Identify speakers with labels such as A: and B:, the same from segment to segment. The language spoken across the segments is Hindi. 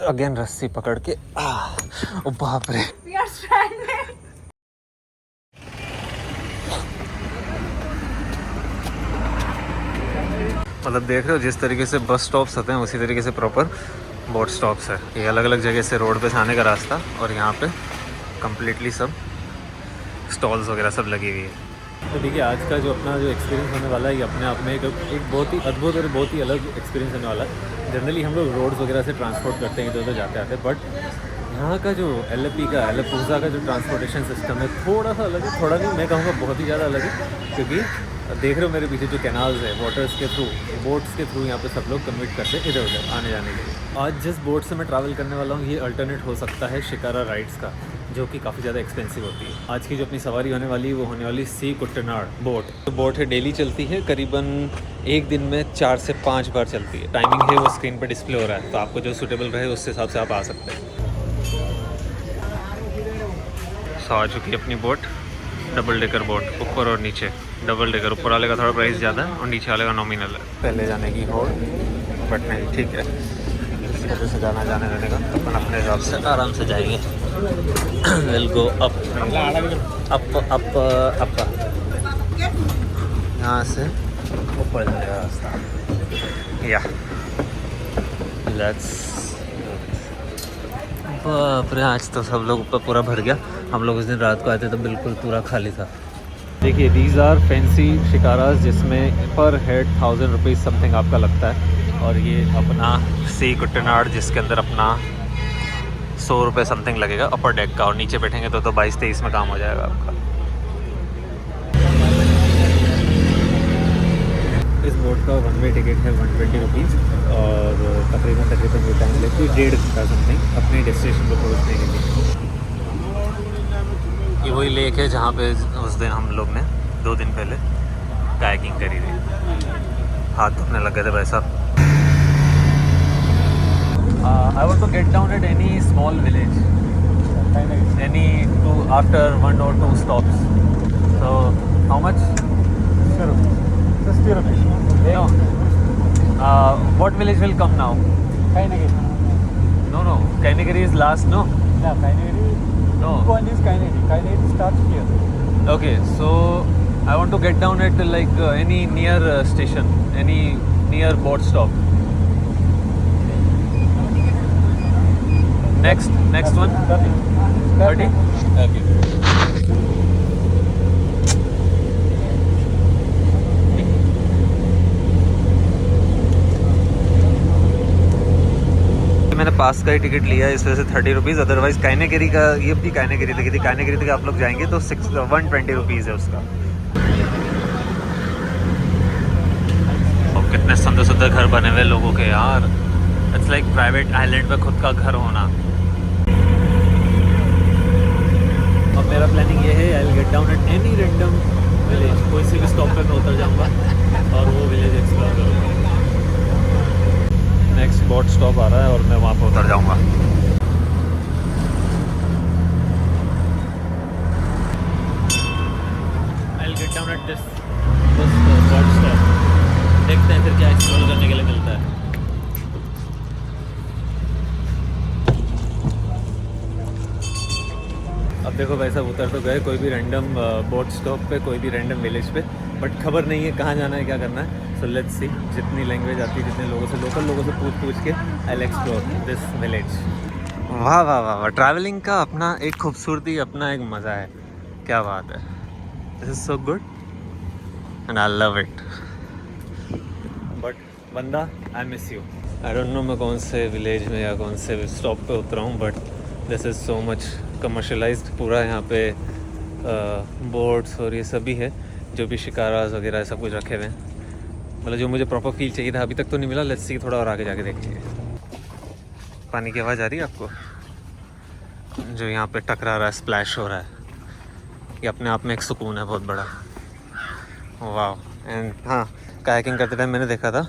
A: अगेन रस्सी पकड़ के ओ बाप रे। मतलब देख रहे हो जिस तरीके से बस स्टॉप्स होते हैं उसी तरीके से प्रॉपर बोट स्टॉप्स है। ये अलग अलग जगह से रोड पे से आने का रास्ता, और यहाँ पे कम्प्लीटली सब स्टॉल्स वगैरह सब लगी हुई है। तो देखिए आज का जो अपना जो एक्सपीरियंस होने वाला है ये अपने आप में एक बहुत ही अद्भुत और बहुत ही अलग एक्सपीरियंस होने वाला है। जनरली हम लोग रोड्स वगैरह से ट्रांसपोर्ट करते हैं इधर उधर जाते आते, बट यहाँ का जो एलेप्पूज़ा का जो ट्रांसपोर्टेशन सिस्टम है थोड़ा सा अलग है। थोड़ा नहीं, मैं कहूँगा बहुत ही ज़्यादा अलग है, क्योंकि देख रहे हो मेरे पीछे जो कैनाल्स है वाटर्स के थ्रू, बोट्स के थ्रू यहाँ पे सब लोग कम्यूट करते हैं इधर उधर आने जाने के लिए। आज जिस बोट से मैं ट्रैवल करने वाला हूँ ये अल्टरनेट हो सकता है शिकारा राइड्स का, जो कि काफ़ी ज़्यादा एक्सपेंसिव होती है। आज की जो अपनी सवारी होने वाली है वो होने वाली सी कुट्टनाड बोट। तो बोट है डेली चलती है, करीबन एक दिन में 4 से 5 बार चलती है। टाइमिंग है वो स्क्रीन पर डिस्प्ले हो रहा है, तो आपको जो सूटेबल रहे उस हिसाब से आप आ सकते हैं। सो आ चुकी है अपनी बोट, डबल डेकर बोट, ऊपर और नीचे डबल डेकर। ऊपर वाले का थोड़ा प्राइस ज़्यादा है और नीचे वाले का नॉमिनल है। पहले जाने की होड़, बट नहीं ठीक है, इस वजह से जाने रहने का अपन अपने हिसाब से आराम से जाएंगे। Will go up up up up, यहाँ से ऊपर जाने का रास्ता। या लेट्स। बाप रे, आज तो सब लोग ऊपर पूरा भर गया। हम लोग उस दिन रात को आए थे तो बिल्कुल पूरा खाली था। देखिए दीज आर फैंसी शिकारास, जिसमें पर हेड 1000 रुपीज़ समथिंग आपका लगता है। और ये अपना सी कुट्टनाड जिसके अंदर अपना 100 रुपये समथिंग लगेगा अपर डेक का, और नीचे बैठेंगे तो 22-23 में काम हो जाएगा आपका। इस बोट का 1 वे टिकट है 120 रुपीज़, और तकरीबन वो टाइम लगती है 1.5 घंटा समथिंग अपने डेस्टिनेशन पर पहुँचने के लिए। ये वही लेक है जहाँ पे उस दिन हम लोग ने 2 दिन पहले कायाकिंग करी थी। हाथ धोने लग गए थे भाई साहब। I want to get down at any small village, any two after 1 or 2 stops. So how much? 60 rupees. No. What village will come now?
B: Kainagiri.
A: No. Kainagiri is last, no?
B: Yeah, Kainagiri.
A: No.
B: One is Kainagiri. Kainagiri starts here.
A: Okay, so I want to get down at like any near station, any near boat stop. Next one. 30. Okay. मैंने पास का ही टिकट लिया है, इस वजह से 30 रुपीज़। अदरवाइज़ काइनागिरी का, ये भी काइनागिरी तक थी, काइनागिरी तक आप लोग जाएंगे तो 120 रुपीज़ है उसका। और कितने सुंदर सुंदर घर बने हुए लोगों के यार। इट्स लाइक प्राइवेट आइलैंड पे खुद का घर होना। अब मेरा प्लानिंग ये है, आई will get down at any random village, कोई से भी स्टॉप पे मैं उतर जाऊँगा और वो विलेज एक्सप्लोर करूँगा। नेक्स्ट बोट स्टॉप आ रहा है और मैं वहाँ पर उतर जाऊँगा। आई will get down at this boat stop. देखते हैं फिर क्या एक्सप्लोर करने के लिए मिलता है। अब देखो भाई साहब, उतर तो गए कोई भी रैंडम बोट स्टॉप पे, कोई भी रैंडम विलेज पे, बट खबर नहीं है कहाँ जाना है, क्या करना है। सो लेट्स सी, जितनी लैंग्वेज आती है, जितने लोगों से, लोकल लोगों से पूछ के I will explore this village. वाह वाह वाह वाह, ट्रैवलिंग का अपना एक खूबसूरती, अपना एक मज़ा है। क्या बात है, this is so good and I love it. But बंदा, I miss you. I don't know मैं कौन से विलेज में या कौन से स्टॉप पे उतरा हूँ, but this is so much commercialised. पूरा यहाँ पे बोट्स और ये सभी है, जो भी शिकारास वगैरह सब कुछ रखे हुए हैं। मतलब जो मुझे प्रॉपर फील चाहिए था अभी तक तो नहीं मिला। लेट्स सी, थोड़ा और आगे जाके देखिए। पानी की आवाज़ आ रही है आपको, जो यहाँ पे टकरा रहा है, स्प्लैश हो रहा है। ये अपने आप में एक सुकून है बहुत बड़ा। वाह। एंड हाँ, कायाकिंग करते टाइम मैंने देखा था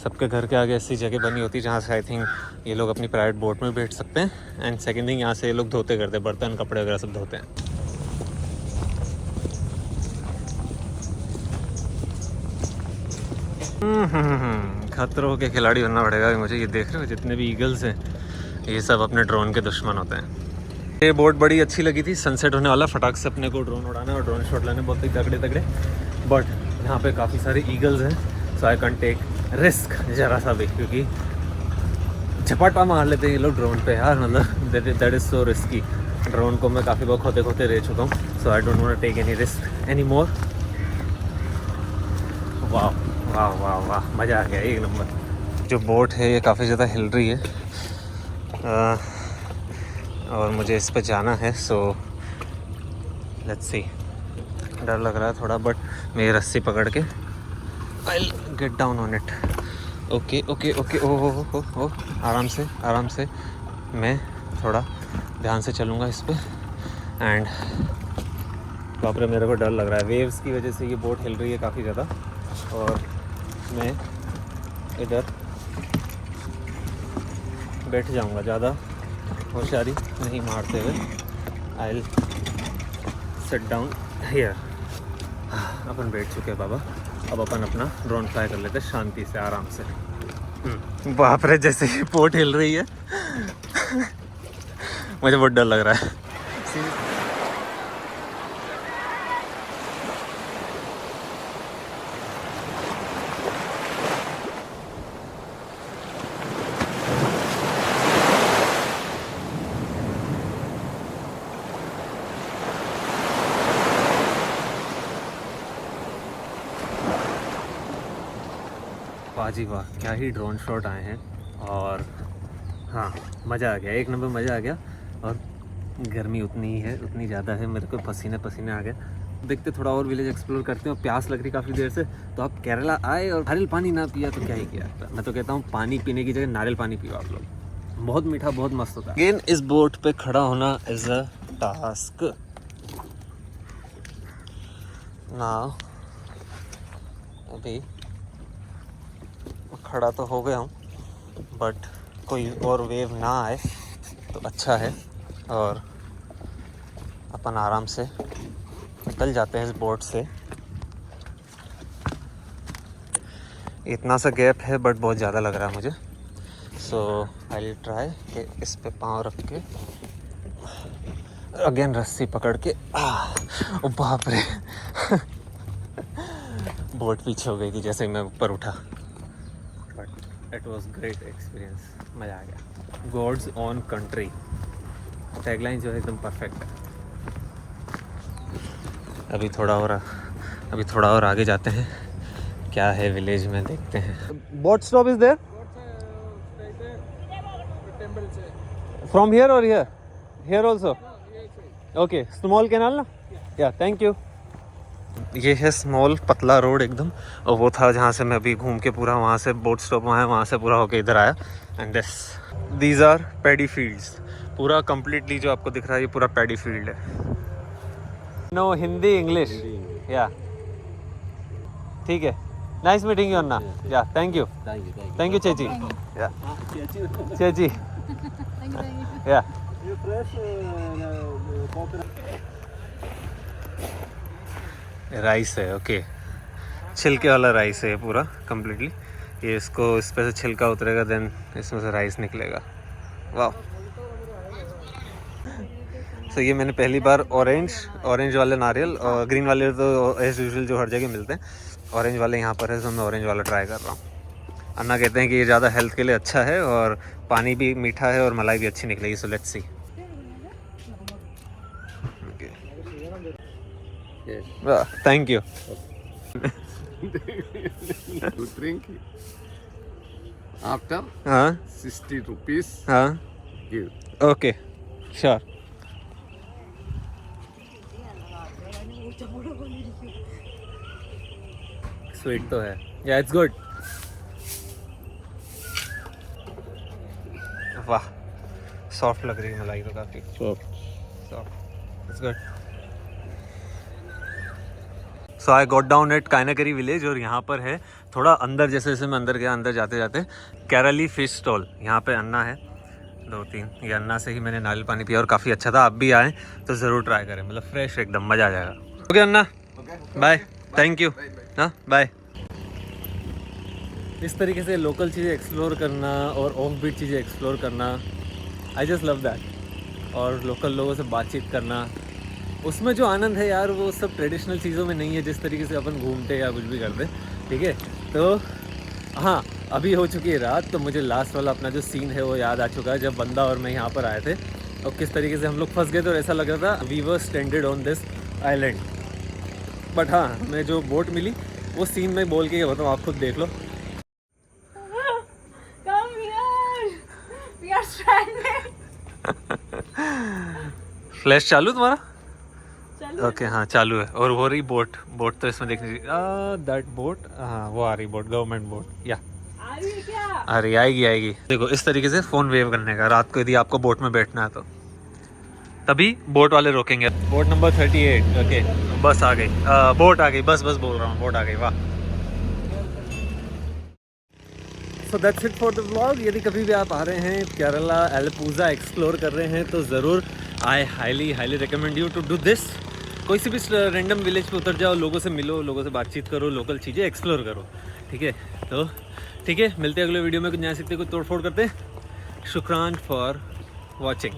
A: सबके घर के आगे ऐसी जगह बनी होती है जहाँ से आई थिंक ये लोग अपनी प्राइवेट बोट में बैठ सकते हैं। एंड सेकंड थिंग, यहाँ से ये लोग धोते करते, बर्तन कपड़े वगैरह सब धोते हैं। खतरों के खिलाड़ी बनना पड़ेगा मुझे। ये देख रहे हो जितने भी ईगल्स हैं, ये सब अपने ड्रोन के दुश्मन होते हैं। ये बोट बड़ी अच्छी लगी थी, सनसेट होने वाला, फटाक से अपने को ड्रोन उड़ाना और ड्रोन शॉट लाने बहुत ही तगड़े तगड़े। बट यहाँ पे काफ़ी सारे ईगल्स हैं, सो आई कैन टेक रिस्क ज़रा सा भी, क्योंकि झपाटा मार लेते हैं ये लोग ड्रोन पे यार, मतलब that is so risky. Drone को मैं काफ़ी बार खोते खोते रह चुका हूँ, so I don't want to take any risk any more. वाह वाह वाह वाह, मज़ा आ गया एक नंबर। जो बोट है ये काफ़ी ज़्यादा हिल रही है और मुझे इस पे जाना है, सो लेट्स सी। डर लग रहा है थोड़ा, बट मैं रस्सी पकड़ के I will get down on it. Okay okay okay, ओ आराम से मैं थोड़ा ध्यान से चलूँगा इस पे। एंड बाप रे, मेरे को डर लग रहा है, वेव्स की वजह से ये बोट हिल रही है काफ़ी ज़्यादा, और मैं इधर बैठ जाऊँगा, ज़्यादा होशियारी नहीं मारते हुए। I will sit down here. अपन बैठ चुके हैं बाबा, अब अपन अपना ड्रोन फ्लाई कर लेते हैं शांति से, आराम से। बाप रे, जैसे ही बोट हिल रही है मुझे बहुत डर लग रहा है। वाह जी वाह, क्या ही ड्रोन शॉट आए हैं। और हाँ, मज़ा आ गया, एक नंबर मज़ा आ गया। और गर्मी उतनी ही है, उतनी ज़्यादा है, मेरे को पसीने पसीने आ गया। देखते थोड़ा और विलेज एक्सप्लोर करते हैं, और प्यास लग रही काफ़ी देर से, तो आप केरला आए और नारियल पानी ना पिया तो क्या ही किया। मैं तो कहता हूँ पानी पीने की जगह नारियल पानी पियो आप लोग, बहुत मीठा, बहुत मस्त होता है। अगेन इस बोट पे खड़ा होना इज़ अ टास्क। नाउ अभी खड़ा तो हो गया हूँ, बट कोई और वेव ना आए तो अच्छा है, और अपन आराम से निकल जाते हैं इस बोट से। इतना सा गैप है बट बहुत ज़्यादा लग रहा है मुझे, सो आई विल ट्राई कि इस पे पाँव रख के अगेन रस्सी पकड़ के ओ बाप रे बोट पीछे हो गई थी जैसे मैं ऊपर उठा, but it was great experience, मज़ा आ गया। गॉड्स ओन कंट्री, टैगलाइन जो है एकदम परफेक्ट है। अभी थोड़ा और आगे जाते हैं, क्या है विलेज में देखते हैं। Boat stop is there from here और here also? Okay, small canal ना, या थैंक यू। ये है स्मॉल पतला रोड एकदम, और वो था जहाँ से मैं अभी घूम के पूरा वहाँ से बोट स्टॉप वहाँ से पूरा होके इधर आया। And these are paddy fields, पूरा कम्प्लीटली जो आपको दिख रहा है ये पूरा पैडी फील्ड है। नो हिंदी इंग्लिश, या ठीक है। नाइस मीटिंग यू अन्ना, या थैंक यू चेची, या चेची, या राइस है, ओके, छिलके वाला राइस है ये पूरा कम्प्लीटली। ये इसको इस पे से छिलका उतरेगा, देन इसमें से राइस निकलेगा। वाह, तो ये मैंने पहली बार ऑरेंज वाले नारियल, और ग्रीन वाले तो एज यूजुअल जो हर जगह मिलते हैं, ऑरेंज वाले यहाँ पर है, तो मैं ऑरेंज वाला ट्राई कर रहा हूँ। अन्ना कहते हैं कि ये ज़्यादा हेल्थ के लिए अच्छा है, और पानी भी मीठा है, और मलाई भी अच्छी निकलेगी, so let's see. Thank you.
C: To drink after
A: हाँ
C: 60 rupees
A: हाँ,
C: give.
A: Okay sure. स्वीट तो है, या इट्स गुड। वाह, सॉफ्ट लग रही है मलाई तो काफ़ी soft, it's good. So I got down at Kainakary village, और यहाँ पर है थोड़ा अंदर, जैसे जैसे मैं अंदर गया, अंदर जाते जाते केरली फ़िश स्टॉल, यहाँ पे अन्ना है 2-3, ये अन्ना से ही मैंने नारियल पानी पिया और काफ़ी अच्छा था। आप भी आएँ तो ज़रूर ट्राई करें, मतलब फ्रेश एकदम, मज़ा आ जाएगा। ओके अन्ना, बाय, थैंक यू, हाँ बाय। इस तरीके से लोकल चीज़ें एक्सप्लोर करना और ऑफ बीट चीज़ें एक्सप्लोर करना आई जस्ट लव दैट। और लोकल लोगों से बातचीत करना, उसमें जो आनंद है यार वो सब ट्रेडिशनल चीज़ों में नहीं है, जिस तरीके से अपन घूमते या कुछ भी करते, ठीक है। तो हाँ, अभी हो चुकी है रात, तो मुझे लास्ट वाला अपना जो सीन है वो याद आ चुका है, जब बंदा और मैं यहाँ पर आए थे और किस तरीके से हम लोग फंस गए थे और ऐसा लग रहा था we were stranded on this island. But हाँ, हमें जो बोट मिली वो सीन में बोल के बताऊँ, आप खुद देख लो।
D: Come here. We are stranded.
A: Flash चालू तुम्हारा?
D: चलो।
A: ओके हाँ चालू है। और हो रही बोट तो इसमें देखनी चाहिए, दैट बोट, हाँ वो आ रही बोट, गवर्नमेंट बोट। या
D: आ रही है क्या?
A: अरे आएगी। देखो इस तरीके से फ़ोन वेव करने का, रात को यदि आपको बोट में बैठना है तो तभी बोट वाले रोकेंगे। Boat number 38। ओके बस आ गई, बोट आ गई, बस बोल रहा हूँ, बोट आ गई। वाह। So that's it for the vlog. यदि कभी भी आप आ रहे हैं केरला एलपूजा एक्सप्लोर कर रहे हैं तो ज़रूर I highly recommend you to do this. कोई सी भी रैंडम विलेज पे उतर जाओ, लोगों से मिलो, लोगों से बातचीत करो, लोकल चीज़ें एक्सप्लोर करो, ठीक है। तो ठीक है, मिलते हैं अगले वीडियो में, कुछ नया सीखते, कुछ तोड़ फोड़ करते हैं। शुक्रान फॉर वॉचिंग।